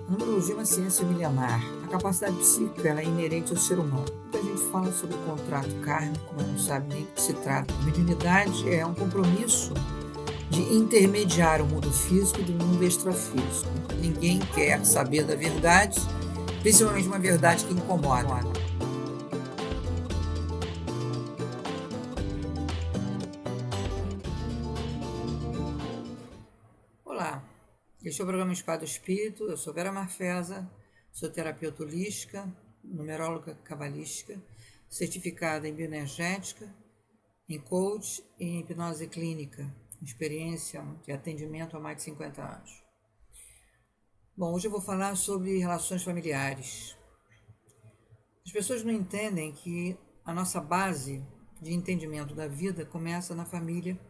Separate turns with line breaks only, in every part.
A numerologia é uma ciência milenar. A capacidade psíquica ela é inerente ao ser humano. Muita gente fala sobre o contrato kármico, mas não sabe nem do que se trata. A mediunidade é um compromisso de intermediar o mundo físico do mundo extrafísico. Ninguém quer saber da verdade, principalmente uma verdade que incomoda. Olá, este é o programa Espada do Espírito. Eu sou Vera Marfesa, sou terapeuta holística, numeróloga cabalística, certificada em bioenergética, em coach e em hipnose clínica, experiência de atendimento há mais de 50 anos. Bom, hoje eu vou falar sobre relações familiares. As pessoas não entendem que a nossa base de entendimento da vida começa na família,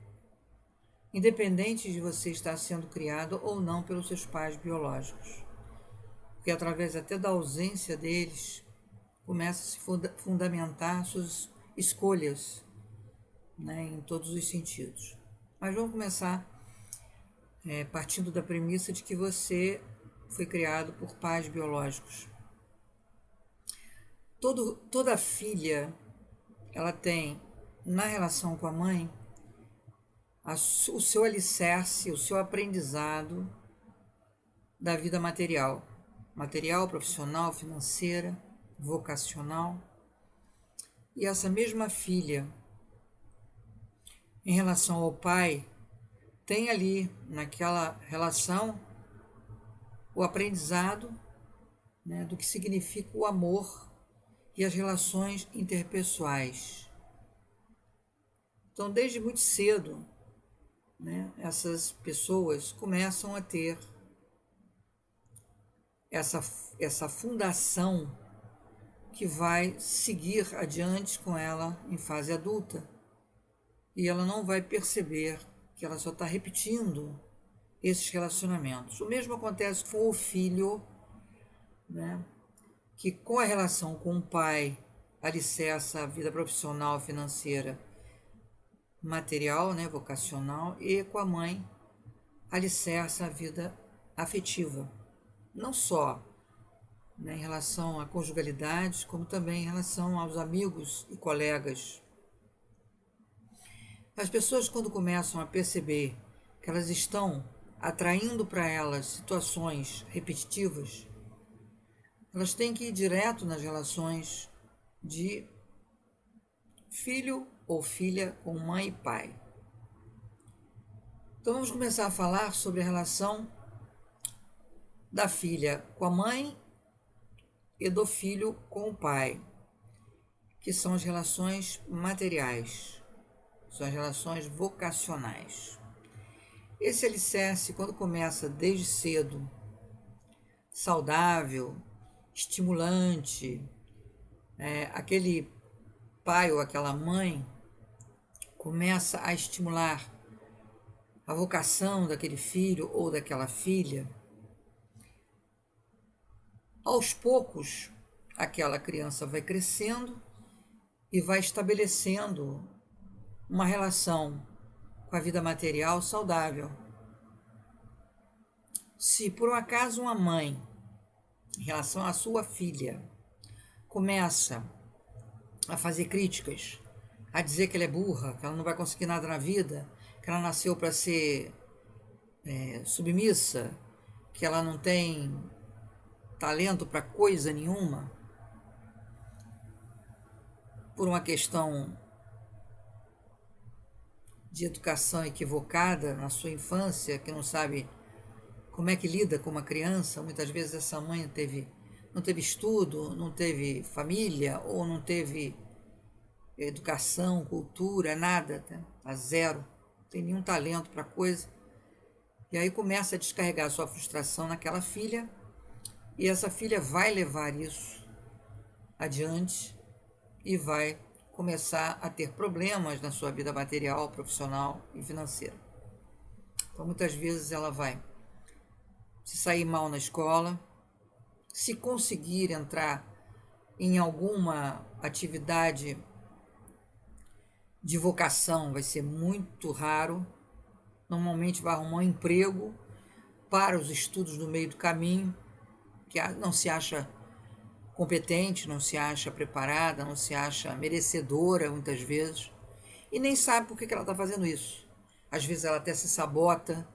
independente de você estar sendo criado ou não pelos seus pais biológicos. Porque através até da ausência deles, começa a se fundamentar suas escolhas, né, em todos os sentidos. Mas vamos começar partindo da premissa de que você foi criado por pais biológicos. Toda filha, ela tem, na relação com a mãe, o seu alicerce, o seu aprendizado da vida material, profissional, financeira, vocacional. E essa mesma filha, em relação ao pai, tem ali, naquela relação, o aprendizado, né, do que significa o amor e as relações interpessoais. Então, desde muito cedo, né, essas pessoas começam a ter essa fundação que vai seguir adiante com ela em fase adulta. E ela não vai perceber que ela só está repetindo esses relacionamentos. O mesmo acontece com o filho, né, que com a relação com o pai alicerça a vida profissional, financeira, material, né, vocacional, e com a mãe alicerça a vida afetiva. Não só, né, em relação à conjugalidade, como também em relação aos amigos e colegas. As pessoas, quando começam a perceber que elas estão atraindo para elas situações repetitivas, elas têm que ir direto nas relações de filho ou filha com mãe e pai. Então vamos começar a falar sobre a relação da filha com a mãe e do filho com o pai, que são as relações materiais, são as relações vocacionais. Esse alicerce, quando começa desde cedo, saudável, estimulante, aquele pai ou aquela mãe começa a estimular a vocação daquele filho ou daquela filha, aos poucos aquela criança vai crescendo e vai estabelecendo uma relação com a vida material saudável. Se por um acaso uma mãe, em relação à sua filha, começa a fazer críticas, a dizer que ela é burra, que ela não vai conseguir nada na vida, que ela nasceu para ser submissa, que ela não tem talento para coisa nenhuma, por uma questão de educação equivocada na sua infância, que não sabe como é que lida com uma criança. Muitas vezes essa mãe não teve estudo, não teve família, ou não teve educação, cultura, nada, tá zero, não tem nenhum talento para coisa. E aí começa a descarregar a sua frustração naquela filha, e essa filha vai levar isso adiante e vai começar a ter problemas na sua vida material, profissional e financeira. Então, muitas vezes ela vai se sair mal na escola, se conseguir entrar em alguma atividade de vocação, vai ser muito raro. Normalmente vai arrumar um emprego para os estudos no meio do caminho, que não se acha competente, não se acha preparada, não se acha merecedora, muitas vezes, e nem sabe por que ela está fazendo isso. Às vezes ela até se sabota,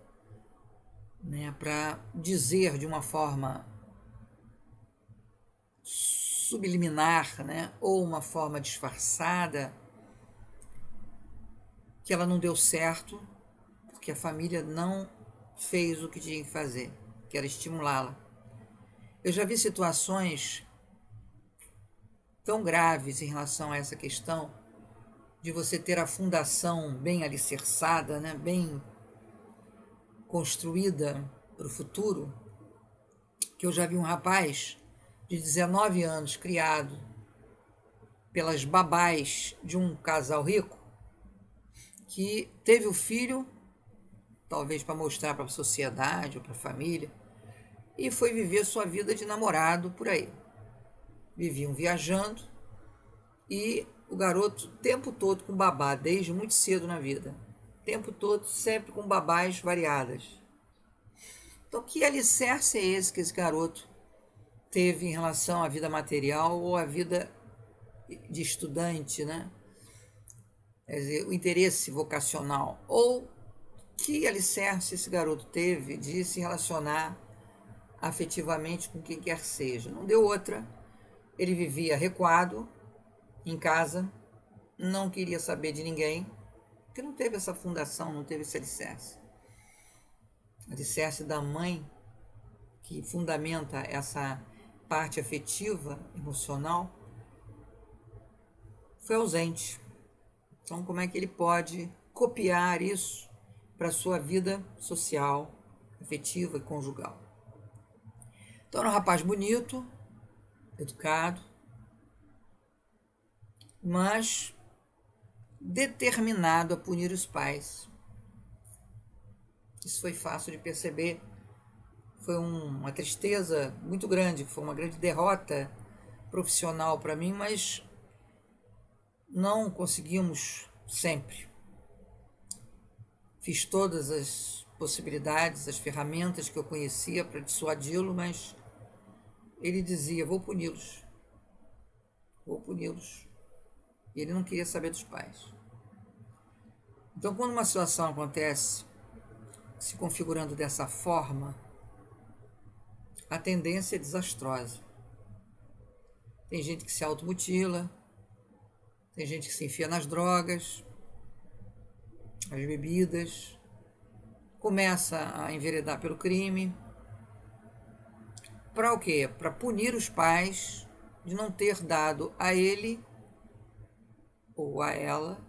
né, para dizer de uma forma subliminar, né, ou uma forma disfarçada, que ela não deu certo, porque a família não fez o que tinha que fazer, que era estimulá-la. Eu já vi situações tão graves em relação a essa questão de você ter a fundação bem alicerçada, né, bem construída para o futuro, que eu já vi um rapaz de 19 anos criado pelas babás de um casal rico, que teve o filho, talvez para mostrar para a sociedade ou para a família, e foi viver sua vida de namorado por aí. Viviam viajando e o garoto o tempo todo com babá, desde muito cedo na vida. O tempo todo sempre com babás variadas. Então, que alicerce é esse que esse garoto teve em relação à vida material ou à vida de estudante, né? Quer dizer, o interesse vocacional. Ou que alicerce esse garoto teve de se relacionar afetivamente com quem quer seja. Não deu outra. Ele vivia recuado em casa, não queria saber de ninguém, porque não teve essa fundação, não teve esse alicerce. Alicerce da mãe, que fundamenta essa parte afetiva, emocional, foi ausente. Então, como é que ele pode copiar isso para a sua vida social, afetiva e conjugal? Então, era um rapaz bonito, educado, mas determinado a punir os pais. Isso foi fácil de perceber. Foi uma tristeza muito grande, foi uma grande derrota profissional para mim, mas não conseguimos sempre. Fiz todas as possibilidades, as ferramentas que eu conhecia para dissuadi-lo, mas ele dizia: vou puni-los. Vou puni-los. E ele não queria saber dos pais. Então, quando uma situação acontece se configurando dessa forma, a tendência é desastrosa. Tem gente que se automutila, tem gente que se enfia nas drogas, as bebidas, começa a enveredar pelo crime. Para o quê? Para punir os pais de não ter dado a ele ou a ela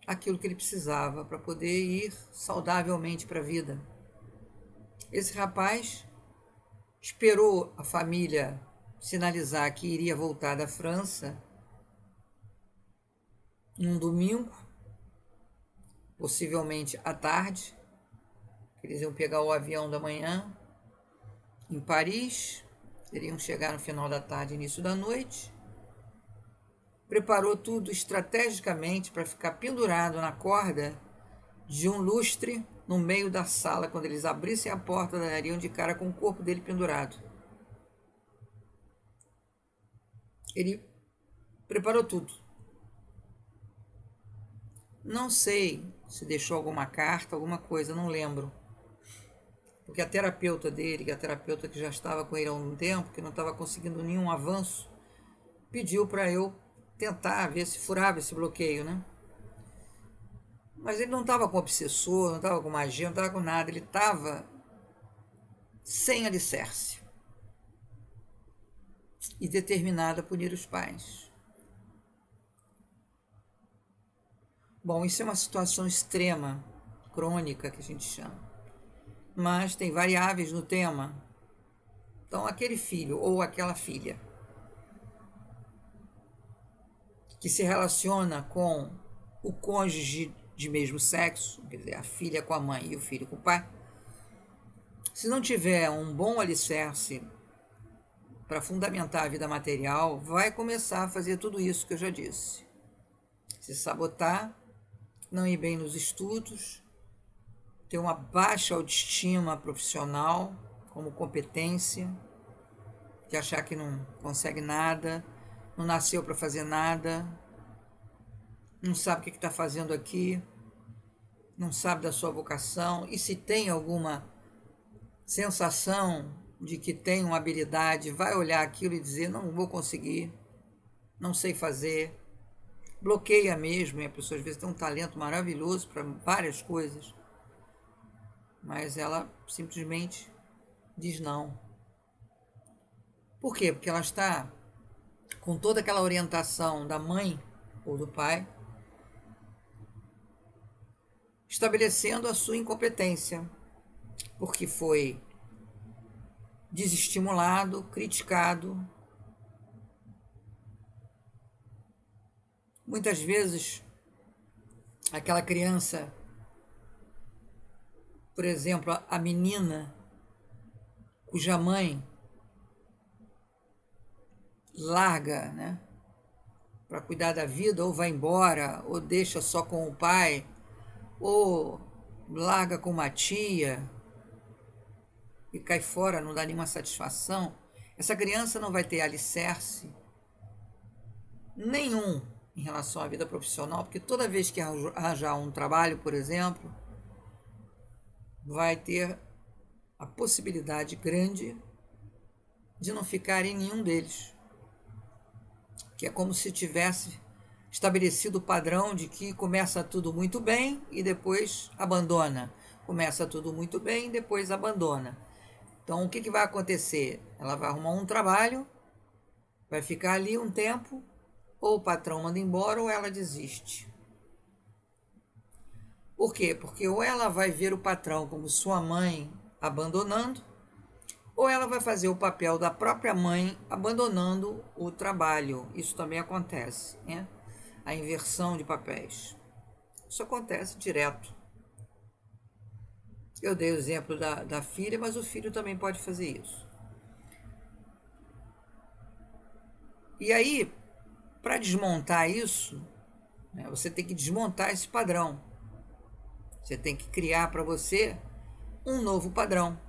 aquilo que ele precisava para poder ir saudavelmente para a vida. Esse rapaz esperou a família sinalizar que iria voltar da França num domingo, possivelmente à tarde. Eles iam pegar o avião da manhã em Paris, iriam chegar no final da tarde, início da noite. Preparou tudo estrategicamente para ficar pendurado na corda de um lustre no meio da sala. Quando eles abrissem a porta, dariam de cara com o corpo dele pendurado. Ele preparou tudo. Não sei se deixou alguma carta, alguma coisa, não lembro. Porque a terapeuta dele, que é a terapeuta que já estava com ele há um tempo, que não estava conseguindo nenhum avanço, pediu para eu tentar ver se furava esse bloqueio, né? Mas ele não estava com obsessor, não estava com magia, não estava com nada. Ele estava sem alicerce e determinado a punir os pais. Bom, isso é uma situação extrema, crônica, que a gente chama. Mas tem variáveis no tema. Então, aquele filho ou aquela filha que se relaciona com o cônjuge de mesmo sexo, quer dizer, a filha com a mãe e o filho com o pai, se não tiver um bom alicerce para fundamentar a vida material, vai começar a fazer tudo isso que eu já disse. Se sabotar, não ir bem nos estudos, ter uma baixa autoestima profissional como competência, de achar que não consegue nada, não nasceu para fazer nada, não sabe o que está fazendo aqui, não sabe da sua vocação, e se tem alguma sensação de que tem uma habilidade, vai olhar aquilo e dizer, não vou conseguir, não sei fazer, bloqueia mesmo, e a pessoa às vezes tem um talento maravilhoso para várias coisas, mas ela simplesmente diz não. Por quê? Porque ela está com toda aquela orientação da mãe ou do pai, estabelecendo a sua incompetência, porque foi desestimulado, criticado. Muitas vezes, aquela criança, por exemplo, a menina cuja mãe larga, né, para cuidar da vida, ou vai embora, ou deixa só com o pai, ou larga com uma tia e cai fora, não dá nenhuma satisfação, essa criança não vai ter alicerce nenhum em relação à vida profissional, porque toda vez que arranjar um trabalho, por exemplo, vai ter a possibilidade grande de não ficar em nenhum deles, que é como se tivesse estabelecido o padrão de que começa tudo muito bem e depois abandona. Começa tudo muito bem e depois abandona. Então, o que vai acontecer? Ela vai arrumar um trabalho, vai ficar ali um tempo, ou o patrão manda embora ou ela desiste. Por quê? Porque ou ela vai ver o patrão como sua mãe abandonando, ou ela vai fazer o papel da própria mãe abandonando o trabalho. Isso também acontece, né? A inversão de papéis. Isso acontece direto. Eu dei o exemplo da filha, mas o filho também pode fazer isso. E aí, para desmontar isso, né, você tem que desmontar esse padrão. Você tem que criar para você um novo padrão,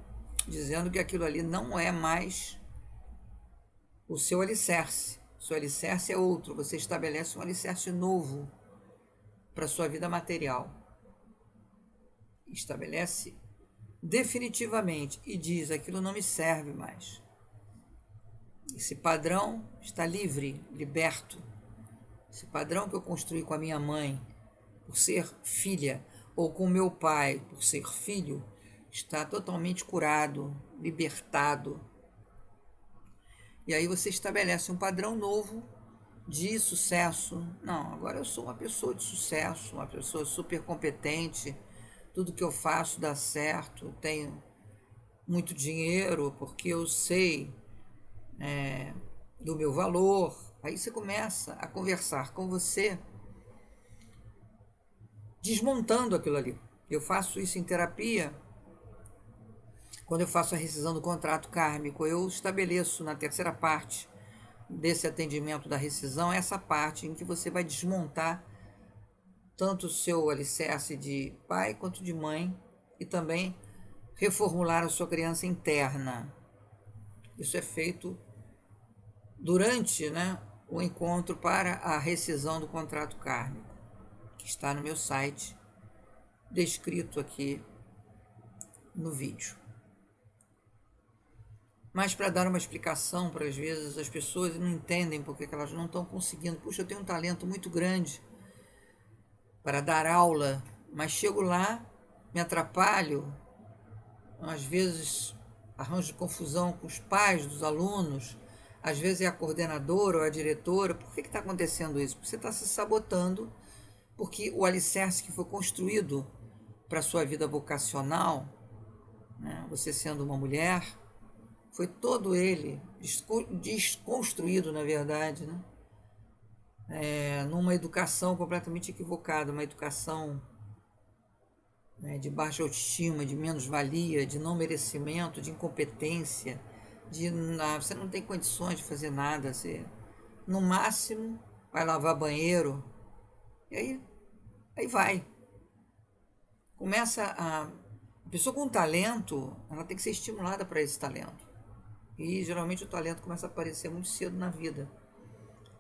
dizendo que aquilo ali não é mais o seu alicerce. O seu alicerce é outro. Você estabelece um alicerce novo para a sua vida material. Estabelece definitivamente e diz, aquilo não me serve mais. Esse padrão está livre, liberto. Esse padrão que eu construí com a minha mãe, por ser filha, ou com meu pai, por ser filho, está totalmente curado, libertado. E aí você estabelece um padrão novo de sucesso. Não, agora eu sou uma pessoa de sucesso, uma pessoa super competente, tudo que eu faço dá certo, tenho muito dinheiro porque eu sei do meu valor. Aí você começa a conversar com você, desmontando aquilo ali. Eu faço isso em terapia. Quando eu faço a rescisão do contrato kármico, eu estabeleço na terceira parte desse atendimento da rescisão essa parte em que você vai desmontar tanto o seu alicerce de pai quanto de mãe e também reformular a sua criança interna. Isso é feito durante, né, o encontro para a rescisão do contrato kármico, que está no meu site, descrito aqui no vídeo. Mas para dar uma explicação, para às vezes as pessoas não entendem porque que elas não estão conseguindo. Puxa, eu tenho um talento muito grande para dar aula, mas chego lá, me atrapalho, às vezes arranjo confusão com os pais dos alunos, às vezes é a coordenadora ou a diretora. Por que está acontecendo isso? Porque você está se sabotando, porque o alicerce que foi construído para a sua vida vocacional, né, você sendo uma mulher, foi todo ele desconstruído, na verdade, né? Numa educação completamente equivocada, uma educação, né, de baixa autoestima, de menos-valia, de não merecimento, de incompetência, você não tem condições de fazer nada, você, no máximo, vai lavar banheiro, e aí vai. A pessoa com talento, ela tem que ser estimulada para esse talento. E geralmente o talento começa a aparecer muito cedo na vida,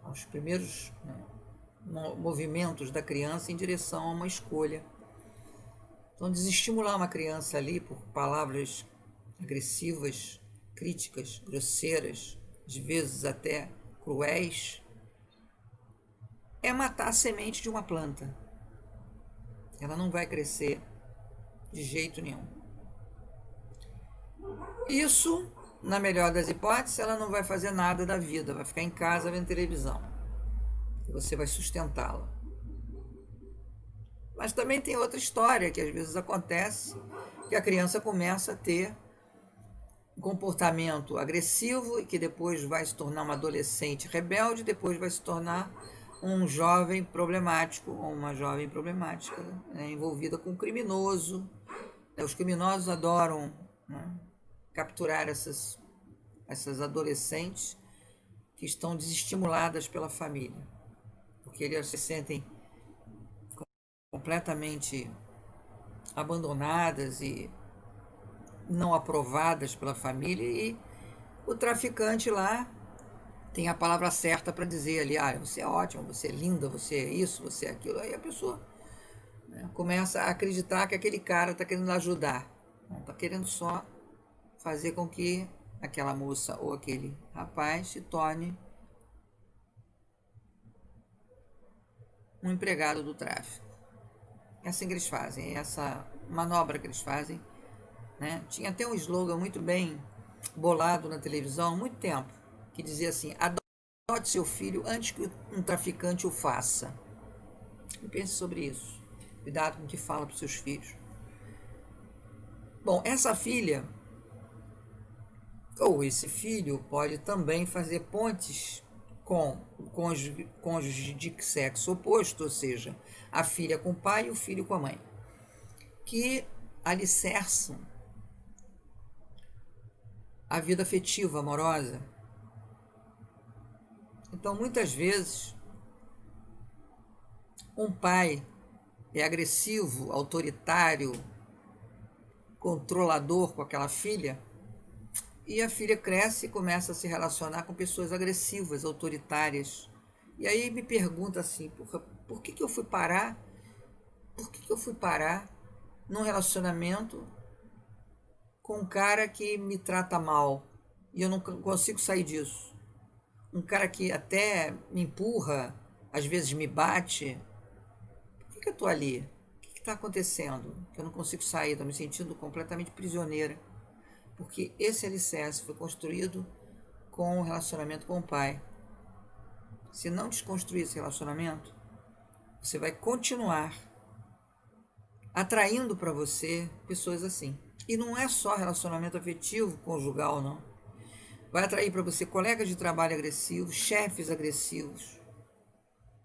aos primeiros, né, movimentos da criança em direção a uma escolha. Então, desestimular uma criança ali por palavras agressivas, críticas, grosseiras, às vezes até cruéis, é matar a semente de uma planta. Ela não vai crescer de jeito nenhum. Isso, na melhor das hipóteses, ela não vai fazer nada da vida, vai ficar em casa vendo televisão. E você vai sustentá-la. Mas também tem outra história que às vezes acontece, que a criança começa a ter um comportamento agressivo e que depois vai se tornar uma adolescente rebelde, depois vai se tornar um jovem problemático ou uma jovem problemática, né, envolvida com um criminoso. Os criminosos adoram, né, capturar essas adolescentes que estão desestimuladas pela família, porque eles se sentem completamente abandonadas e não aprovadas pela família, e o traficante lá tem a palavra certa para dizer ali, você é ótima, você é linda, você é isso, você é aquilo. Aí a pessoa, né, começa a acreditar que aquele cara está querendo ajudar, não está querendo só fazer com que aquela moça ou aquele rapaz se torne um empregado do tráfico. É assim que eles fazem, é essa manobra que eles fazem, né? Tinha até um slogan muito bem bolado na televisão há muito tempo, que dizia assim: adote seu filho antes que um traficante o faça. E pense sobre isso. Cuidado com o que fala para os seus filhos. Bom, essa filha ou esse filho pode também fazer pontes com o cônjuge de sexo oposto, ou seja, a filha com o pai e o filho com a mãe, que alicerçam a vida afetiva, amorosa. Então, muitas vezes, um pai é agressivo, autoritário, controlador com aquela filha, e a filha cresce e começa a se relacionar com pessoas agressivas, autoritárias. E aí me pergunta assim, por que eu fui parar? Por que eu fui parar num relacionamento com um cara que me trata mal e eu não consigo sair disso? Um cara que até me empurra, às vezes me bate. Por que eu estou ali? O que está acontecendo? Que eu não consigo sair, estou me sentindo completamente prisioneira. Porque esse alicerce foi construído com o relacionamento com o pai. Se não desconstruir esse relacionamento, você vai continuar atraindo para você pessoas assim. E não é só relacionamento afetivo, conjugal, não. Vai atrair para você colegas de trabalho agressivos, chefes agressivos,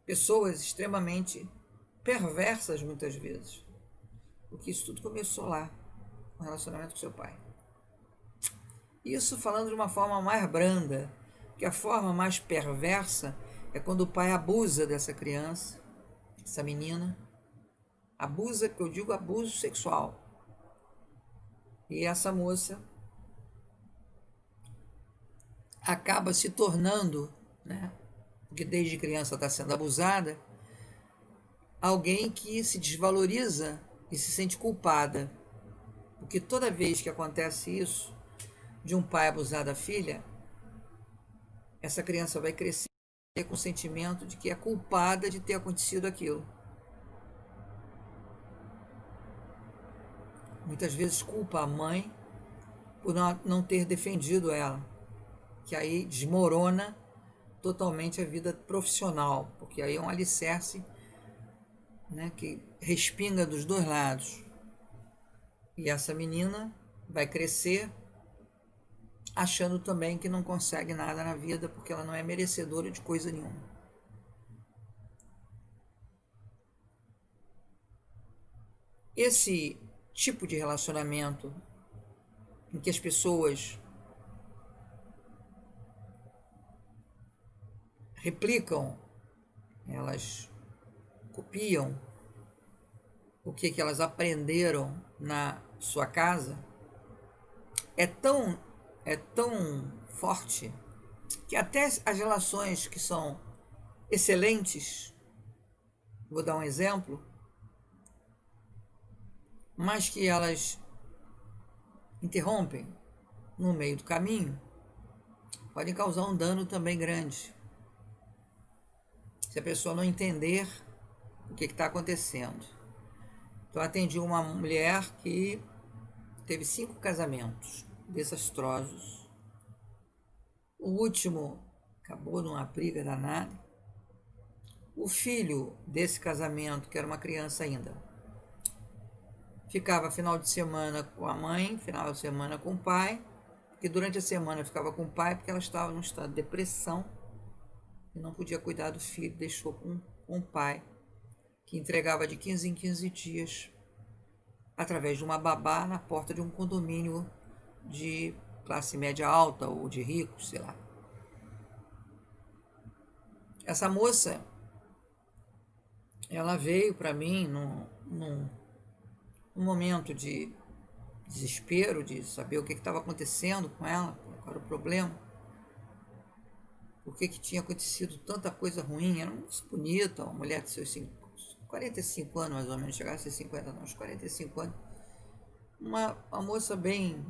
pessoas extremamente perversas muitas vezes. Porque isso tudo começou lá, no relacionamento com seu pai. Isso falando de uma forma mais branda, que a forma mais perversa é quando o pai abusa dessa criança, essa menina, abusa, que eu digo abuso sexual. E essa moça acaba se tornando, né, porque desde criança está sendo abusada, alguém que se desvaloriza e se sente culpada. Porque toda vez que acontece isso, de um pai abusar da filha, essa criança vai crescer com o sentimento de que é culpada de ter acontecido aquilo. Muitas vezes culpa a mãe por não ter defendido ela, que aí desmorona totalmente a vida profissional, porque aí é um alicerce, né, que respinga dos dois lados. E essa menina vai crescer achando também que não consegue nada na vida porque ela não é merecedora de coisa nenhuma. Esse tipo de relacionamento em que as pessoas replicam, elas copiam o que elas aprenderam na sua casa, é tão é tão forte que até as relações que são excelentes, vou dar um exemplo, mas que elas interrompem no meio do caminho, podem causar um dano também grande. Se a pessoa não entender o que está acontecendo. Então, atendi uma mulher que teve 5 casamentos desastrosos. O último acabou numa briga danada. O filho desse casamento, que era uma criança ainda, ficava final de semana com a mãe, final de semana com o pai, porque durante a semana ficava com o pai porque ela estava num estado de depressão e não podia cuidar do filho, deixou com o pai, que entregava de 15 em 15 dias, através de uma babá na porta de um condomínio de classe média alta ou de ricos, sei lá. Essa moça, ela veio para mim num momento de desespero, de saber o que estava acontecendo com ela, qual era o problema, por que tinha acontecido tanta coisa ruim. Era uma moça bonita, uma mulher de seus 45 anos, mais ou menos, chegava a ser 50, não, uns 45 anos. Uma moça bem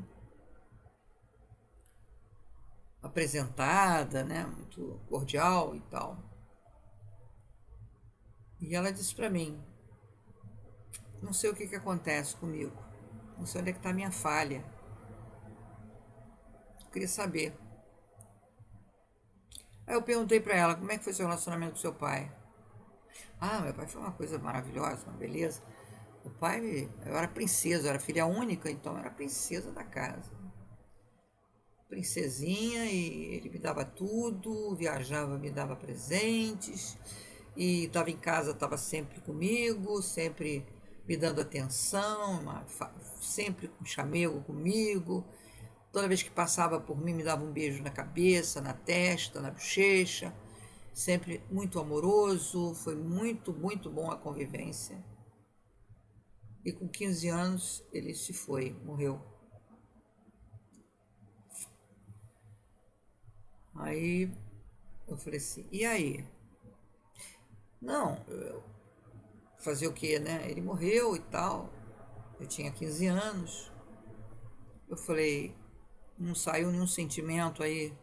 apresentada, né, muito cordial e tal. E ela disse para mim: não sei o que acontece comigo, não sei onde é que está a minha falha. Eu queria saber. Aí eu perguntei para ela: como é que foi seu relacionamento com seu pai? Ah, meu pai foi uma coisa maravilhosa, uma beleza. O pai, eu era princesa, eu era filha única, então eu era princesa da casa. Princesinha, e ele me dava tudo, viajava, me dava presentes, e estava em casa, estava sempre comigo, sempre me dando atenção, sempre com chamego comigo. Toda vez que passava por mim, me dava um beijo na cabeça, na testa, na bochecha. Sempre muito amoroso, foi muito, muito bom a convivência. E com 15 anos ele se foi, morreu. Aí eu falei assim: e aí? Não, fazer o quê, né? Ele morreu e tal. Eu tinha 15 anos. Eu falei: não saiu nenhum sentimento aí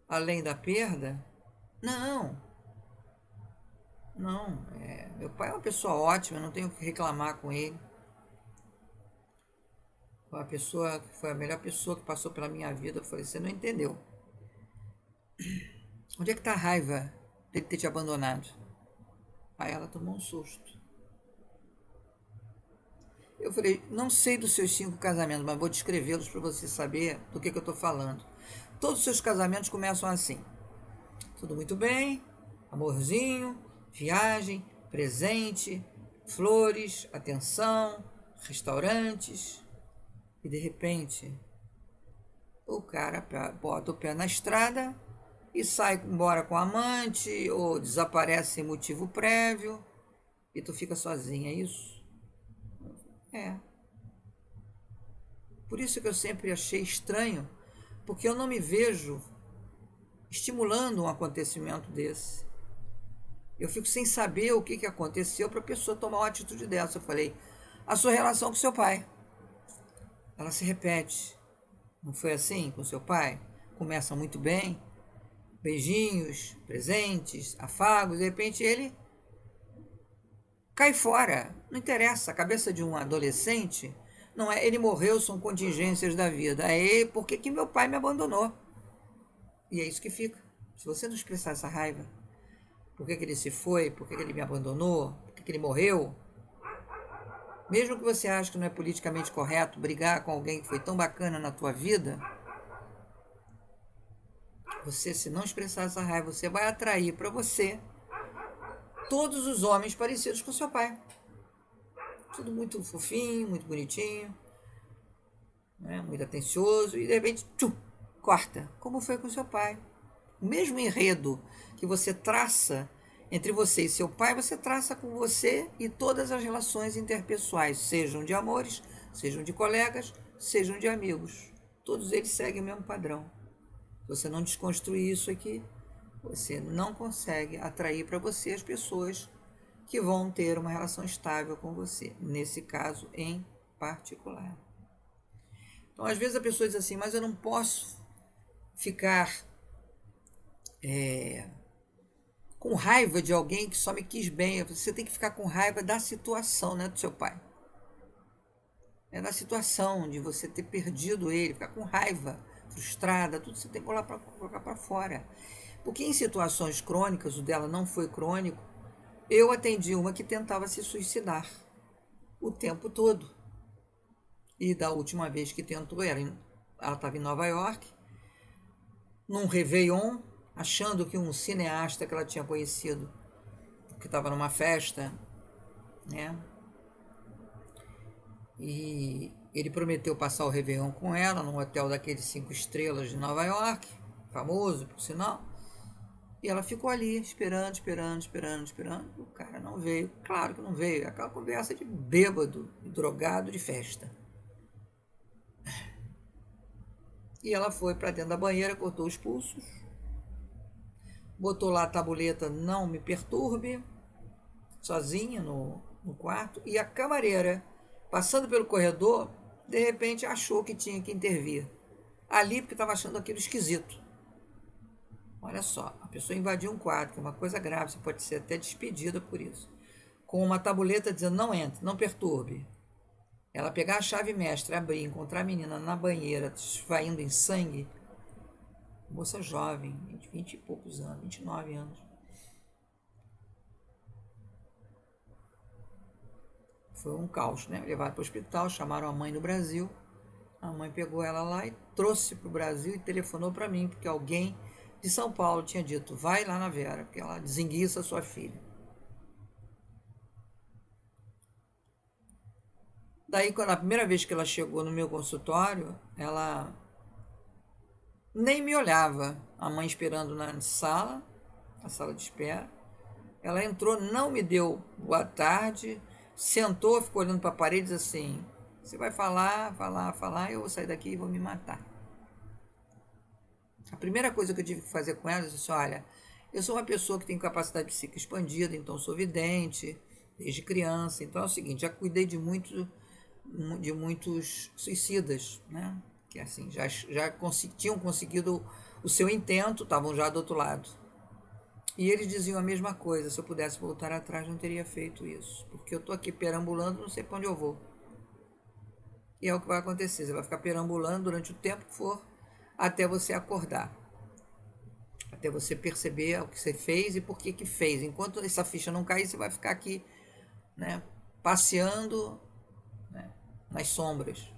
além da perda? Não. Meu pai é uma pessoa ótima, não tenho o que reclamar com ele. Foi a melhor pessoa que passou pela minha vida. Eu falei: você não entendeu. Onde é que está a raiva dele ter te abandonado? Aí ela tomou um susto. Eu falei: não sei dos seus 5 casamentos, mas vou descrevê-los para você saber do que eu estou falando. Todos os seus casamentos começam assim: tudo muito bem, amorzinho, viagem, presente, flores, atenção, restaurantes. E de repente, o cara bota o pé na estrada e sai embora com a amante, ou desaparece sem motivo prévio, e tu fica sozinha, é isso? É. Por isso que eu sempre achei estranho, porque eu não me vejo estimulando um acontecimento desse. Eu fico sem saber o que aconteceu para a pessoa tomar uma atitude dessa. Eu falei: a sua relação com seu pai, ela se repete. Não foi assim com seu pai? Começa muito bem, beijinhos, presentes, afagos, de repente ele cai fora. Não interessa, a cabeça de um adolescente não é ele morreu, são contingências da vida. É porque que meu pai me abandonou. E é isso que fica. Se você não expressar essa raiva, por que ele se foi, por que ele me abandonou, por que ele morreu, mesmo que você ache que não é politicamente correto brigar com alguém que foi tão bacana na tua vida, você, se não expressar essa raiva, você vai atrair para você todos os homens parecidos com seu pai. Tudo muito fofinho, muito bonitinho, né? Muito atencioso, e de repente, corta. Como foi com seu pai? O mesmo enredo que você traça entre você e seu pai, você traça com você e todas as relações interpessoais, sejam de amores, sejam de colegas, sejam de amigos. todos eles seguem o mesmo padrão. Se você não desconstruir isso aqui, você não consegue atrair para você as pessoas que vão ter uma relação estável com você, nesse caso em particular. Então, às vezes a pessoa diz assim, mas eu não posso ficar com raiva de alguém que só me quis bem. Você tem que ficar com raiva da situação, né, do seu pai. É da situação de você ter perdido ele, ficar com raiva, frustrada, tudo você tem que colocar para fora. Porque em situações crônicas, o dela não foi crônico, eu atendi uma que tentava se suicidar o tempo todo. E da última vez que tentou, ela estava em Nova York, num Réveillon, achando que um cineasta que ela tinha conhecido, que estava numa festa, né? E ele prometeu passar o Réveillon com ela num hotel daqueles 5 estrelas de Nova York, famoso, por sinal. E ela ficou ali esperando. O cara não veio. Claro que não veio. Aquela conversa de bêbado, drogado de festa. E ela foi para dentro da banheira, cortou os pulsos, botou lá a tabuleta "não me perturbe", sozinha no quarto. E a camareira, passando pelo corredor, de repente achou que tinha que intervir ali, porque estava achando aquilo esquisito. Olha só, a pessoa invadiu um quarto, que é uma coisa grave, você pode ser até despedida por isso, com uma tabuleta dizendo "não entre, não perturbe". Ela pegar a chave mestra, abrir, encontrar a menina na banheira, esvaindo em sangue, moça jovem, 20 e poucos anos, 29 anos. Foi um caos, né? Levaram para o hospital, chamaram a mãe no Brasil. A mãe pegou ela lá e trouxe para o Brasil e telefonou para mim, porque alguém de São Paulo tinha dito: vai lá na Vera, porque ela desenguiça a sua filha. Daí, quando a primeira vez que ela chegou no meu consultório, ela nem me olhava. A mãe esperando na sala de espera. Ela entrou, não me deu boa tarde, sentou, ficou olhando para a parede e disse assim: você vai falar, eu vou sair daqui e vou me matar. A primeira coisa que eu tive que fazer com ela, eu disse: olha, eu sou uma pessoa que tem capacidade psíquica expandida, então sou vidente desde criança. Então é o seguinte, já cuidei de muitos suicidas, né? Que assim, já tinham conseguido o seu intento, estavam já do outro lado. E eles diziam a mesma coisa: se eu pudesse voltar atrás, não teria feito isso, porque eu estou aqui perambulando, não sei para onde eu vou. E é o que vai acontecer, você vai ficar perambulando durante o tempo que for, até você acordar, até você perceber o que você fez e por que fez. Enquanto essa ficha não cair, você vai ficar aqui, né, passeando, né, nas sombras.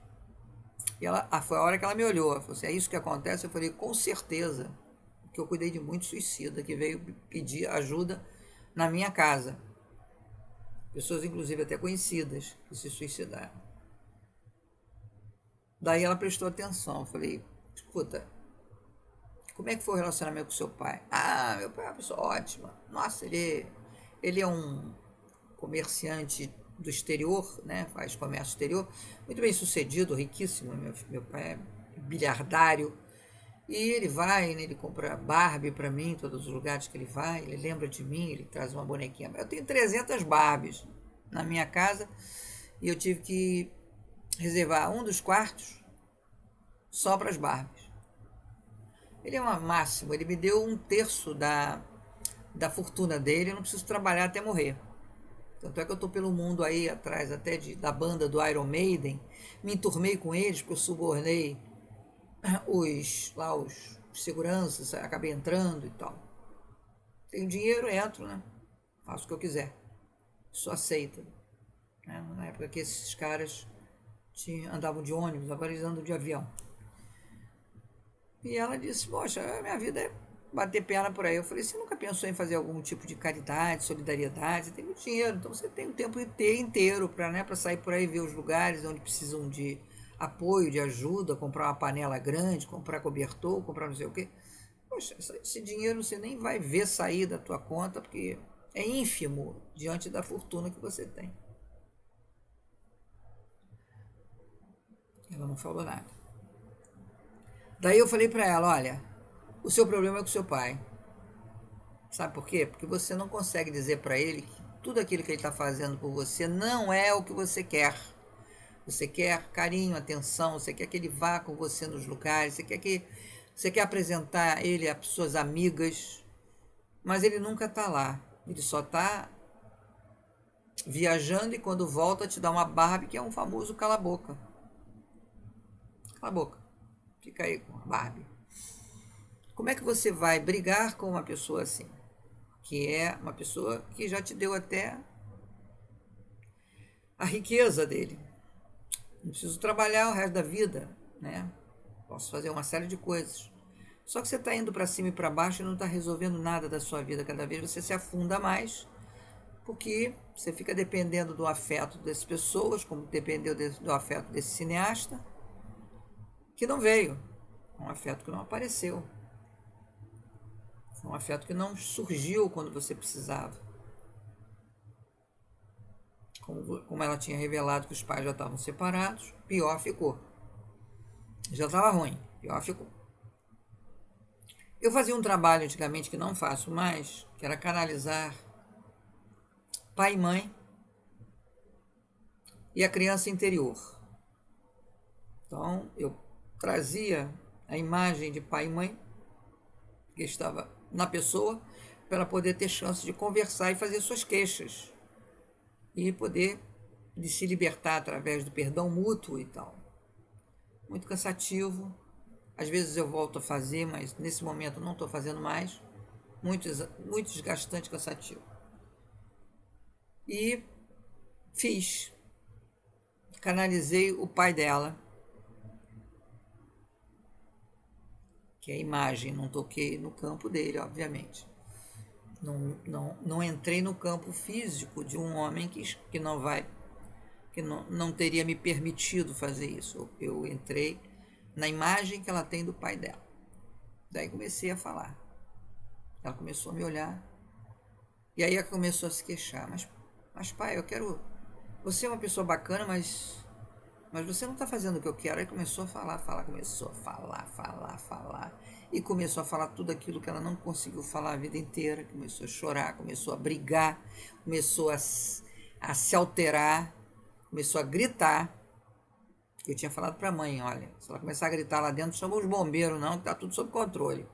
E foi a hora que ela me olhou, ela falou assim: é isso que acontece? Eu falei: com certeza, porque eu cuidei de muito suicida que veio pedir ajuda na minha casa. Pessoas, inclusive, até conhecidas, que se suicidaram. Daí ela prestou atenção. Eu falei: escuta, como é que foi o relacionamento com seu pai? Ah, meu pai é uma pessoa ótima. Nossa, ele é um comerciante do exterior, né? Faz comércio exterior, muito bem sucedido, riquíssimo. Meu pai é bilhardário. E ele vai, né, ele compra Barbie para mim em todos os lugares que ele vai, ele lembra de mim, ele traz uma bonequinha. Eu tenho 300 Barbies na minha casa e eu tive que reservar um dos quartos só para as Barbies. Ele é uma máxima, ele me deu 1/3 da fortuna dele, eu não preciso trabalhar até morrer. Tanto é que eu estou pelo mundo aí atrás até da banda do Iron Maiden, me enturmei com eles porque eu subornei os seguranças, acabei entrando e tal. Tenho dinheiro, entro, né? Faço o que eu quiser. Sou aceita. Né? Na época que esses caras andavam de ônibus, agora eles andam de avião. E ela disse: poxa, minha vida é bater perna por aí. Eu falei: você nunca pensou em fazer algum tipo de caridade, solidariedade? Você tem muito dinheiro, então você tem o tempo inteiro para, né, sair por aí, ver os lugares onde precisam de apoio, de ajuda, comprar uma panela grande, comprar cobertor, comprar não sei o quê. Poxa, esse dinheiro você nem vai ver sair da tua conta, porque é ínfimo diante da fortuna que você tem. Ela não falou nada. Daí eu falei para ela, olha, o seu problema é com o seu pai. Sabe por quê? Porque você não consegue dizer para ele que tudo aquilo que ele está fazendo por você não é o que você quer. Você quer carinho, atenção, você quer que ele vá com você nos lugares, você quer apresentar ele a suas amigas, mas ele nunca está lá. Ele só está viajando e quando volta te dá uma Barbie, que é um famoso cala a boca. Cala a boca. Fica aí com a Barbie. Como é que você vai brigar com uma pessoa assim? Que é uma pessoa que já te deu até a riqueza dele. Não preciso trabalhar o resto da vida, né? Posso fazer uma série de coisas. Só que você está indo para cima e para baixo e não está resolvendo nada da sua vida. Cada vez você se afunda mais, porque você fica dependendo do afeto dessas pessoas, como dependeu do afeto desse cineasta, que não veio. Um afeto que não apareceu. Um afeto que não surgiu quando você precisava. Como ela tinha revelado que os pais já estavam separados, pior ficou. Já estava ruim, pior ficou. Eu fazia um trabalho antigamente que não faço mais, que era canalizar pai e mãe e a criança interior. Então, eu trazia a imagem de pai e mãe que estava na pessoa para poder ter chance de conversar e fazer suas queixas e poder de se libertar através do perdão mútuo e tal. Muito cansativo. Às vezes eu volto a fazer, mas nesse momento não estou fazendo mais. Muito desgastante, cansativo. E fiz. Canalizei o pai dela, que é a imagem, não toquei no campo dele, obviamente. Não entrei no campo físico de um homem que não vai, que não teria me permitido fazer isso. Eu entrei na imagem que ela tem do pai dela. Daí comecei a falar. Ela começou a me olhar. E aí ela começou a se queixar. Mas pai, eu quero... Você é uma pessoa bacana, mas você não está fazendo o que eu quero. Aí começou a falar. Começou a falar. E começou a falar tudo aquilo que ela não conseguiu falar a vida inteira. Começou a chorar, começou a brigar, começou a se alterar, começou a gritar. Eu tinha falado para a mãe, olha, se ela começar a gritar lá dentro, chama os bombeiros não, que está tudo sob controle.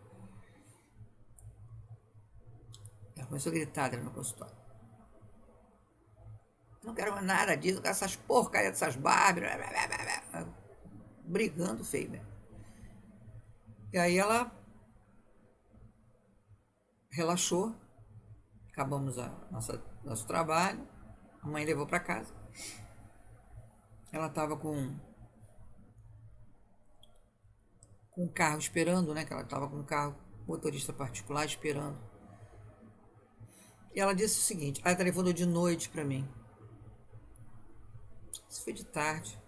Ela começou a gritar dentro do meu consultório. Não quero nada disso, não quero essas porcarias dessas Barbies. Brigando feio mesmo. E aí ela relaxou, acabamos nosso trabalho, a mãe levou para casa. Ela estava com o carro esperando, né? Que ela estava com o carro, motorista particular esperando. E ela disse o seguinte, ela telefonou de noite para mim. Isso foi de tarde.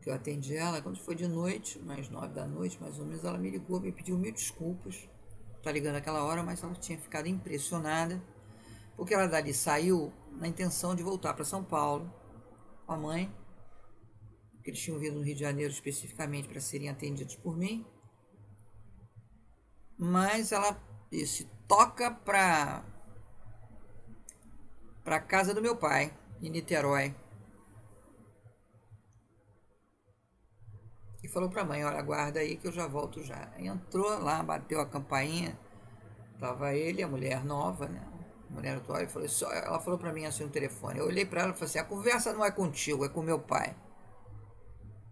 Que eu atendi ela, quando foi de noite, mais 9 da noite, mais ou menos, ela me ligou, me pediu 1000 desculpas. Tá ligando aquela hora, mas ela tinha ficado impressionada, porque ela dali saiu na intenção de voltar para São Paulo com a mãe, porque eles tinham vindo no Rio de Janeiro especificamente para serem atendidos por mim. Mas ela disse, toca para casa do meu pai, em Niterói. E falou para a mãe, olha, aguarda aí que eu já volto já. Entrou lá, bateu a campainha, tava ele, a mulher nova, né? A mulher atual, ela falou para mim assim no telefone. Eu olhei para ela e falei assim, a conversa não é contigo, é com meu pai.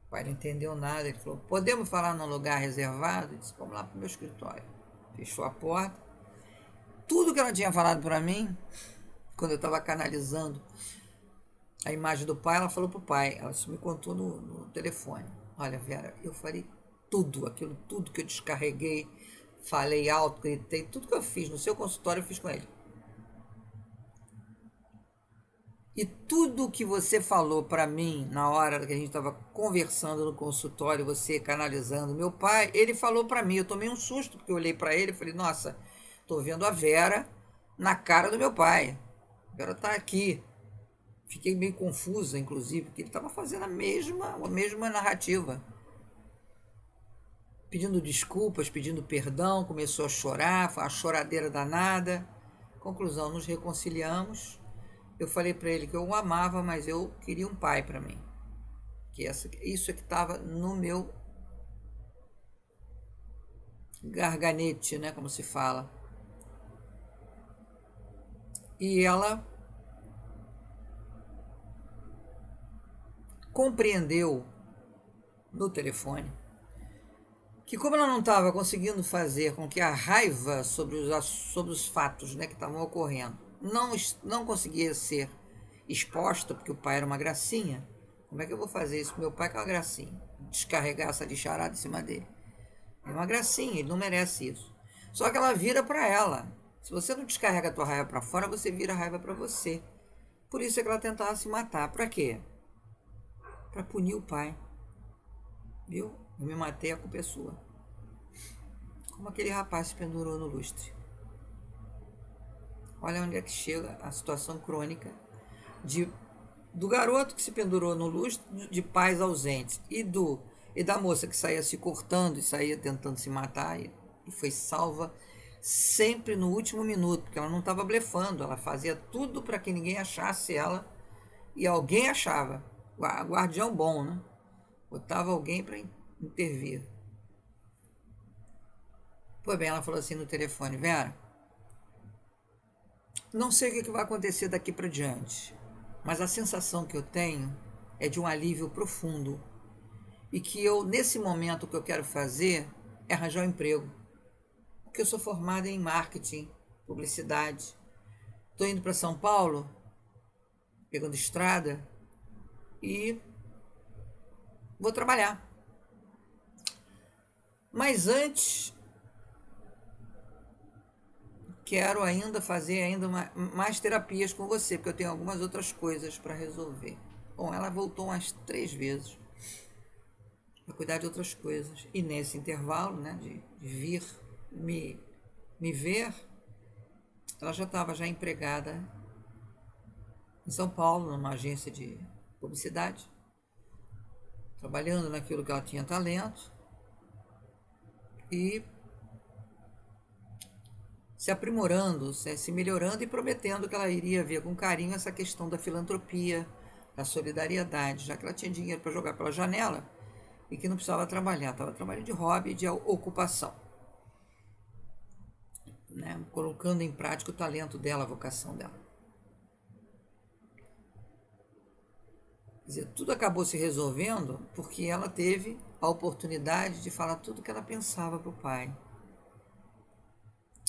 O pai não entendeu nada, ele falou, podemos falar num lugar reservado? Eu disse, vamos lá pro meu escritório. Fechou a porta. Tudo que ela tinha falado para mim, quando eu estava canalizando a imagem do pai, ela falou pro pai, ela me contou no telefone. Olha, Vera, eu falei tudo, aquilo tudo que eu descarreguei, falei alto, gritei, tudo que eu fiz no seu consultório eu fiz com ele. E tudo que você falou para mim na hora que a gente estava conversando no consultório, você canalizando meu pai, ele falou para mim. Eu tomei um susto porque eu olhei para ele e falei, nossa, tô vendo a Vera na cara do meu pai. A Vera tá aqui. Fiquei meio confusa, inclusive, porque ele estava fazendo a mesma narrativa. pedindo desculpas, pedindo perdão, começou a chorar, foi uma choradeira danada. Conclusão, nos reconciliamos. Eu falei para ele que eu o amava, mas eu queria um pai para mim. Que isso é que estava no meu garganete, né, como se fala. E ela compreendeu no telefone que, como ela não estava conseguindo fazer com que a raiva sobre os fatos, né, que estavam ocorrendo não conseguia ser exposta, porque o pai era uma gracinha. Como é que eu vou fazer isso com meu pai, que é uma gracinha? Descarregar essa lixarada em cima dele. É uma gracinha, ele não merece isso. Só que ela vira para ela. Se você não descarrega a tua raiva para fora, você vira a raiva para você. Por isso é que ela tentava se matar. Para quê? Para punir o pai. Viu? Eu me matei, a culpa é sua. Como aquele rapaz se pendurou no lustre. Olha onde é que chega a situação crônica do garoto que se pendurou no lustre, de pais ausentes, e da moça que saía se cortando e saía tentando se matar e foi salva sempre no último minuto, porque ela não estava blefando, ela fazia tudo para que ninguém achasse ela, e alguém achava. Guardião bom, né? Botava alguém para intervir. Pois bem, ela falou assim no telefone: Vera, não sei o que vai acontecer daqui para diante, mas a sensação que eu tenho é de um alívio profundo. E que nesse momento, o que eu quero fazer é arranjar um emprego. Porque eu sou formada em marketing, publicidade. Estou indo para São Paulo, pegando estrada, e vou trabalhar. Mas antes, quero ainda fazer mais terapias com você, porque eu tenho algumas outras coisas para resolver. Bom, ela voltou umas 3 vezes para cuidar de outras coisas. E nesse intervalo, né, de vir me ver, ela já estava já empregada em São Paulo, numa agência de publicidade, trabalhando naquilo que ela tinha talento e se aprimorando, se melhorando e prometendo que ela iria ver com carinho essa questão da filantropia, da solidariedade, já que ela tinha dinheiro para jogar pela janela e que não precisava trabalhar, estava trabalhando de hobby e de ocupação, né? Colocando em prática o talento dela, a vocação dela. Quer dizer, tudo acabou se resolvendo porque ela teve a oportunidade de falar tudo o que ela pensava para o pai.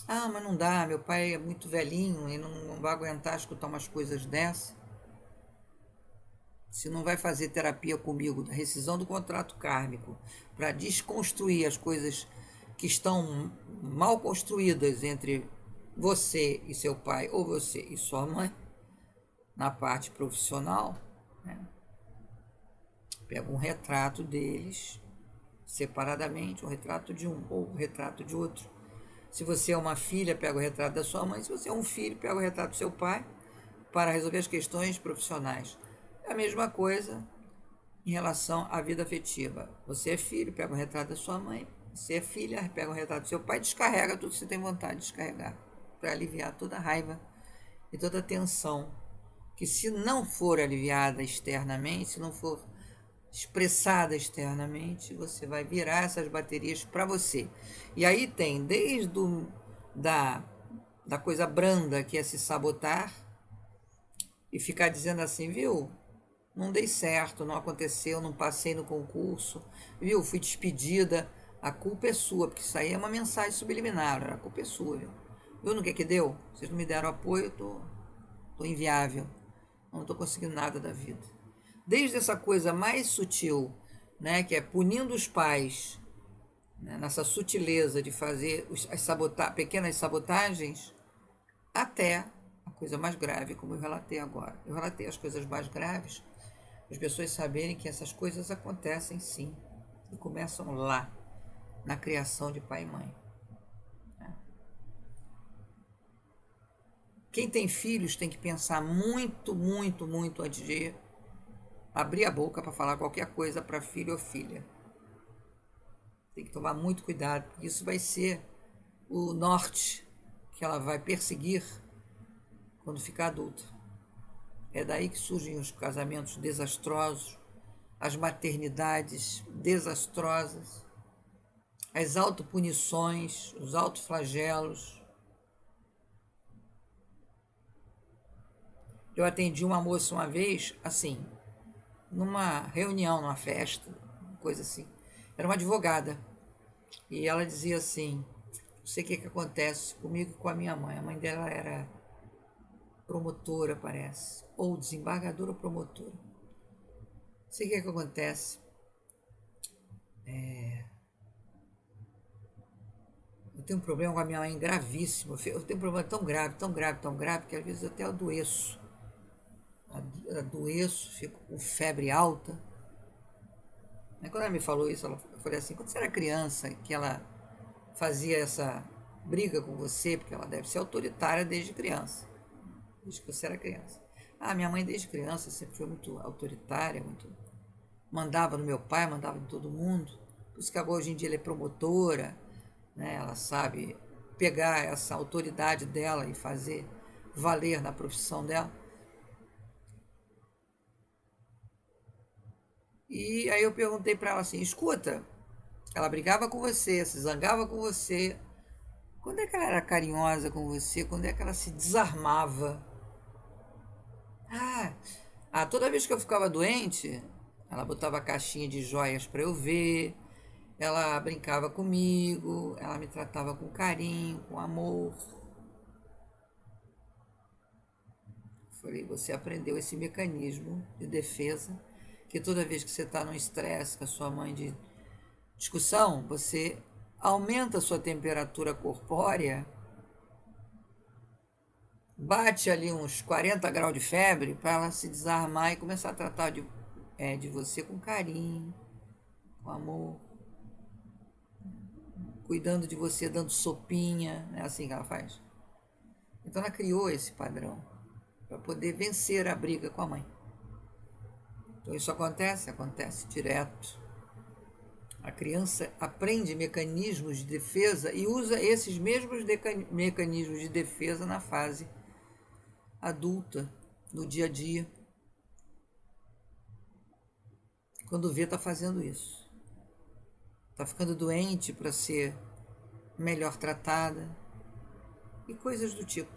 Ah, mas não dá, meu pai é muito velhinho e não vai aguentar escutar umas coisas dessas. Se não vai fazer terapia comigo da rescisão do contrato kármico para desconstruir as coisas que estão mal construídas entre você e seu pai ou você e sua mãe, na parte profissional, né? Pega um retrato deles separadamente, um retrato de um ou um retrato de outro. Se você é uma filha, pega o retrato da sua mãe. Se você é um filho, pega o retrato do seu pai para resolver as questões profissionais. É a mesma coisa em relação à vida afetiva. Você é filho, pega o retrato da sua mãe. Você é filha, pega o retrato do seu pai, descarrega tudo que você tem vontade de descarregar, para aliviar toda a raiva e toda a tensão, que se não for aliviada externamente, se não for expressada externamente, você vai virar essas baterias para você. E aí tem desde da coisa branda, que é se sabotar e ficar dizendo assim, viu, não dei certo, não aconteceu, não passei no concurso, viu, fui despedida, a culpa é sua, porque isso aí é uma mensagem subliminar, a culpa é sua, viu? Viu no que deu? Vocês não me deram apoio, eu tô inviável, não estou conseguindo nada da vida. Desde essa coisa mais sutil, né, que é punindo os pais, né, nessa sutileza de fazer pequenas sabotagens, até a coisa mais grave, como eu relatei agora. Eu relatei as coisas mais graves, as pessoas saberem que essas coisas acontecem sim, e começam lá, na criação de pai e mãe. Quem tem filhos tem que pensar muito, muito, muito antes de abrir a boca para falar qualquer coisa para filho ou filha. Tem que tomar muito cuidado, porque isso vai ser o norte que ela vai perseguir quando ficar adulta. É daí que surgem os casamentos desastrosos, as maternidades desastrosas, as autopunições, os autoflagelos. Eu atendi uma moça uma vez, assim, numa reunião, numa festa, coisa assim. Era uma advogada. E ela dizia assim, não sei o que acontece comigo e com a minha mãe. A mãe dela era promotora, parece. Ou desembargadora ou promotora. Não sei o que acontece. Eu tenho um problema com a minha mãe gravíssimo. Eu tenho um problema tão grave, tão grave, tão grave, que às vezes eu até adoeço. Adoeço, fico com febre alta. Aí quando ela me falou isso, eu falei assim, quando você era criança, que ela fazia essa briga com você, porque ela deve ser autoritária desde criança, desde que você era criança. Minha mãe desde criança sempre foi muito autoritária, muito mandava no meu pai, mandava em todo mundo. Por isso que agora hoje em dia ela é promotora, né? Ela sabe pegar essa autoridade dela e fazer valer na profissão dela. E aí eu perguntei para ela assim, escuta, ela brigava com você, se zangava com você, quando é que ela era carinhosa com você, quando é que ela se desarmava? Toda vez que eu ficava doente, ela botava caixinha de joias para eu ver, ela brincava comigo, ela me tratava com carinho, com amor. Falei, você aprendeu esse mecanismo de defesa, que toda vez que você está num estresse com a sua mãe de discussão, você aumenta a sua temperatura corpórea, bate ali uns 40 graus de febre para ela se desarmar e começar a tratar de você com carinho, com amor, cuidando de você, dando sopinha, é assim que ela faz. Então ela criou esse padrão para poder vencer a briga com a mãe. Então isso acontece direto. A criança aprende mecanismos de defesa e usa esses mesmos mecanismos de defesa na fase adulta, no dia a dia. Quando vê, está fazendo isso. Está ficando doente para ser melhor tratada e coisas do tipo.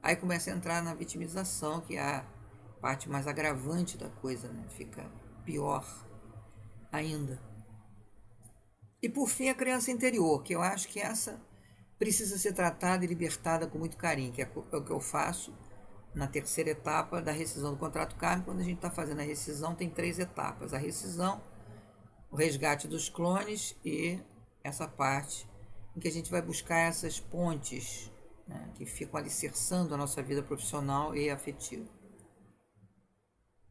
Aí começa a entrar na vitimização, que é a parte mais agravante da coisa, né? Fica pior ainda. E por fim, a criança interior, que eu acho que essa precisa ser tratada e libertada com muito carinho, que é o que eu faço na terceira etapa da rescisão do contrato kármico. Quando a gente está fazendo a rescisão, tem 3 etapas. A rescisão, o resgate dos clones e essa parte em que a gente vai buscar essas pontes, né, que ficam alicerçando a nossa vida profissional e afetiva.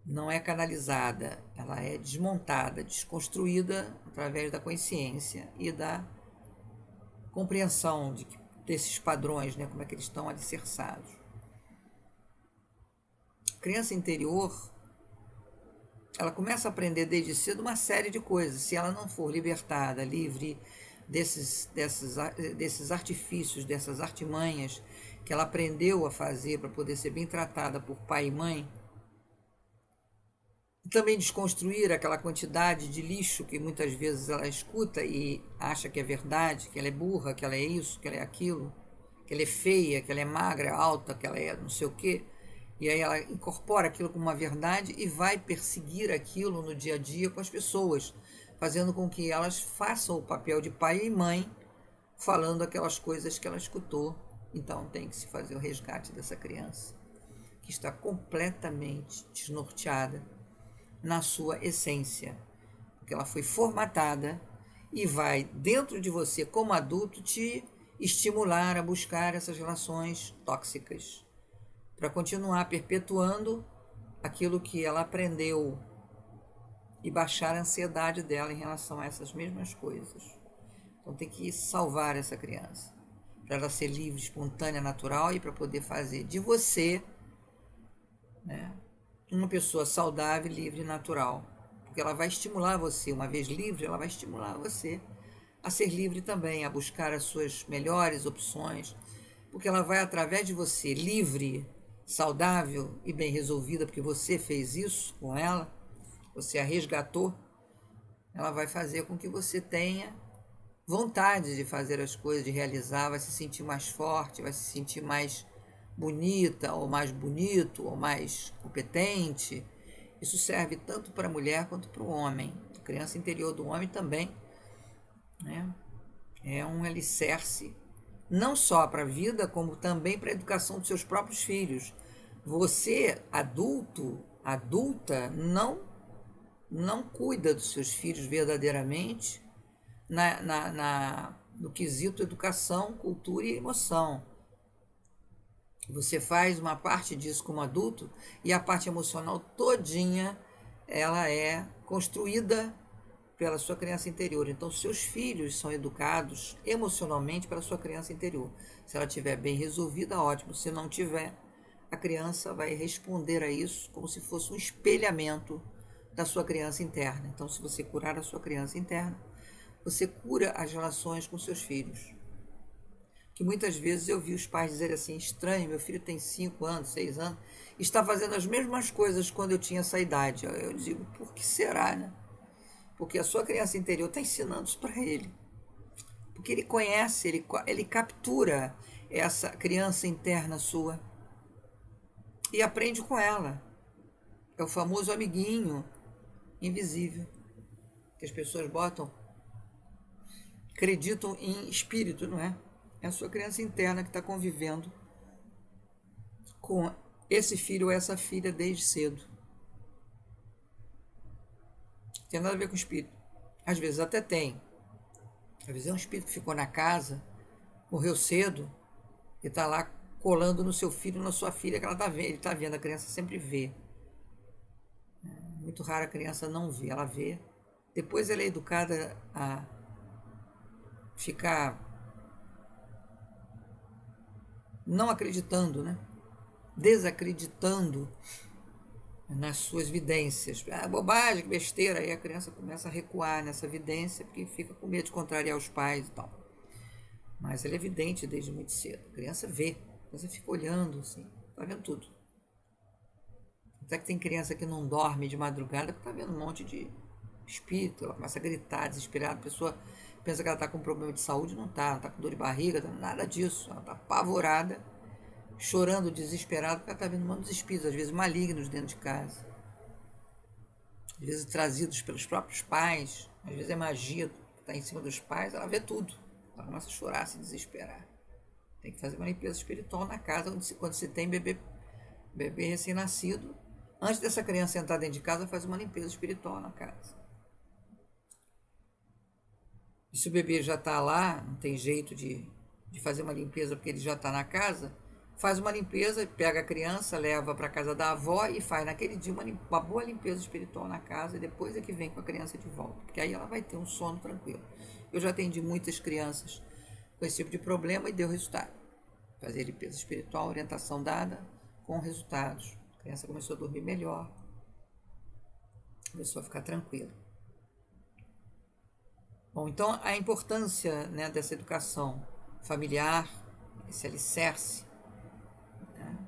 Não é canalizada, ela é desmontada, desconstruída através da consciência e da compreensão desses padrões, né, como é que eles estão alicerçados. A criança interior, ela começa a aprender desde cedo uma série de coisas. Se ela não for libertada, livre desses artifícios, dessas artimanhas que ela aprendeu a fazer para poder ser bem tratada por pai e mãe, e também desconstruir aquela quantidade de lixo que muitas vezes ela escuta e acha que é verdade, que ela é burra, que ela é isso, que ela é aquilo, que ela é feia, que ela é magra, alta, que ela é não sei o quê. E aí ela incorpora aquilo como uma verdade e vai perseguir aquilo no dia a dia com as pessoas, fazendo com que elas façam o papel de pai e mãe, falando aquelas coisas que ela escutou. Então tem que se fazer o resgate dessa criança, que está completamente desnorteada na sua essência, porque ela foi formatada e vai, dentro de você, como adulto, te estimular a buscar essas relações tóxicas, para continuar perpetuando aquilo que ela aprendeu e baixar a ansiedade dela em relação a essas mesmas coisas. Então tem que salvar essa criança, para ela ser livre, espontânea, natural e para poder fazer de você, né, uma pessoa saudável, livre e natural, porque ela vai estimular você, uma vez livre, ela vai estimular você a ser livre também, a buscar as suas melhores opções, porque ela vai, através de você, livre, saudável e bem resolvida, porque você fez isso com ela, você a resgatou, ela vai fazer com que você tenha vontade de fazer as coisas, de realizar, vai se sentir mais forte, vai se sentir mais bonita, ou mais bonito, ou mais competente. Isso serve tanto para a mulher quanto para o homem. A criança interior do homem também, né? É um alicerce, não só para a vida, como também para a educação dos seus próprios filhos. Você, adulto, adulta, não cuida dos seus filhos verdadeiramente no quesito educação, cultura e emoção. Você faz uma parte disso como adulto e a parte emocional todinha ela é construída pela sua criança interior. Então, seus filhos são educados emocionalmente pela sua criança interior. Se ela estiver bem resolvida, ótimo. Se não tiver, a criança vai responder a isso como se fosse um espelhamento da sua criança interna. Então, se você curar a sua criança interna, você cura as relações com seus filhos. Que muitas vezes eu vi os pais dizerem assim, estranho, meu filho tem 5 anos, 6 anos, está fazendo as mesmas coisas quando eu tinha essa idade. Eu digo, por que será, né? Porque a sua criança interior está ensinando isso para ele. Porque ele conhece, ele captura essa criança interna sua e aprende com ela. É o famoso amiguinho invisível que as pessoas acreditam em espírito, não é? É a sua criança interna que está convivendo com esse filho ou essa filha desde cedo. Não tem nada a ver com espírito. Às vezes até tem. Às vezes é um espírito que ficou na casa, morreu cedo, e está lá colando no seu filho, na sua filha, que ela tá vendo, ele está vendo, a criança sempre vê. É muito raro a criança não ver, ela vê. Depois ela é educada a ficar não acreditando, né? Desacreditando nas suas vidências. Ah, bobagem, que besteira. Aí a criança começa a recuar nessa vidência porque fica com medo de contrariar os pais e tal. Mas ela é evidente desde muito cedo. A criança vê, a criança fica olhando assim, tá vendo tudo. Até que tem criança que não dorme de madrugada porque tá vendo um monte de espírito, ela começa a gritar, desesperada, a pessoa pensa que ela está com um problema de saúde, não está, ela está com dor de barriga, nada disso, ela está apavorada, chorando, desesperada, porque ela está vendo um monte de espíritos, às vezes malignos dentro de casa, às vezes trazidos pelos próprios pais, às vezes é magia que está em cima dos pais, ela vê tudo, ela começa a chorar, a se desesperar. Tem que fazer uma limpeza espiritual na casa, quando se tem bebê recém-nascido, antes dessa criança entrar dentro de casa, faz uma limpeza espiritual na casa. E se o bebê já está lá, não tem jeito de fazer uma limpeza porque ele já está na casa, faz uma limpeza, pega a criança, leva para a casa da avó e faz naquele dia uma boa limpeza espiritual na casa e depois é que vem com a criança de volta, porque aí ela vai ter um sono tranquilo. Eu já atendi muitas crianças com esse tipo de problema e deu resultado. Fazer limpeza espiritual, orientação dada, com resultados. A criança começou a dormir melhor, começou a ficar tranquila. Bom, então a importância, né, dessa educação familiar, esse alicerce, né,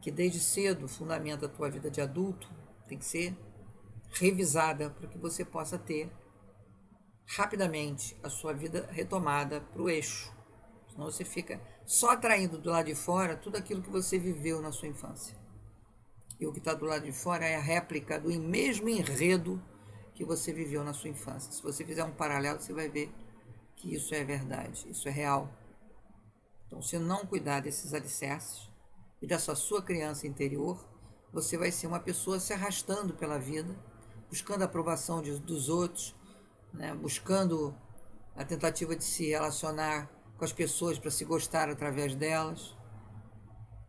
que desde cedo fundamenta a tua vida de adulto, tem que ser revisada para que você possa ter rapidamente a sua vida retomada para o eixo. Senão você fica só atraindo do lado de fora tudo aquilo que você viveu na sua infância. E o que está do lado de fora é a réplica do mesmo enredo que você viveu na sua infância. Se você fizer um paralelo, você vai ver que isso é verdade, isso é real. Então, se não cuidar desses alicerces e dessa sua criança interior, você vai ser uma pessoa se arrastando pela vida, buscando a aprovação dos outros, né? Buscando a tentativa de se relacionar com as pessoas para se gostar através delas,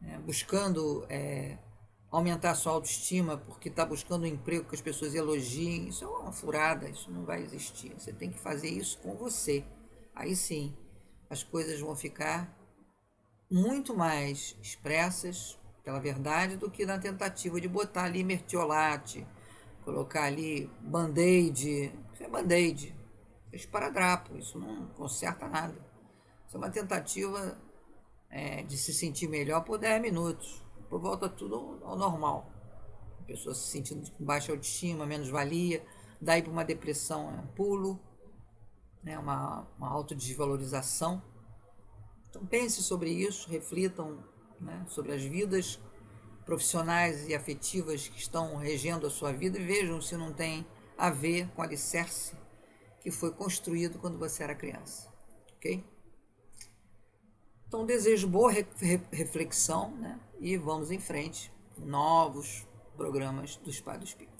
né? Buscando aumentar a sua autoestima porque está buscando um emprego que as pessoas elogiem. Isso é uma furada, isso não vai existir. Você tem que fazer isso com você. Aí sim, as coisas vão ficar muito mais expressas pela verdade do que na tentativa de botar ali mertiolate, colocar ali band-aid. Isso é band-aid, é esparadrapo, isso não conserta nada. Isso é uma tentativa de se sentir melhor por 10 minutos. Depois volta tudo ao normal. A pessoa se sentindo com baixa autoestima, menos valia, daí para uma depressão é um pulo, né, uma autodesvalorização. Então pense sobre isso, reflitam, né, sobre as vidas profissionais e afetivas que estão regendo a sua vida e vejam se não tem a ver com o alicerce que foi construído quando você era criança, ok? Então desejo boa reflexão, né, e vamos em frente com novos programas do Spa do Espírito.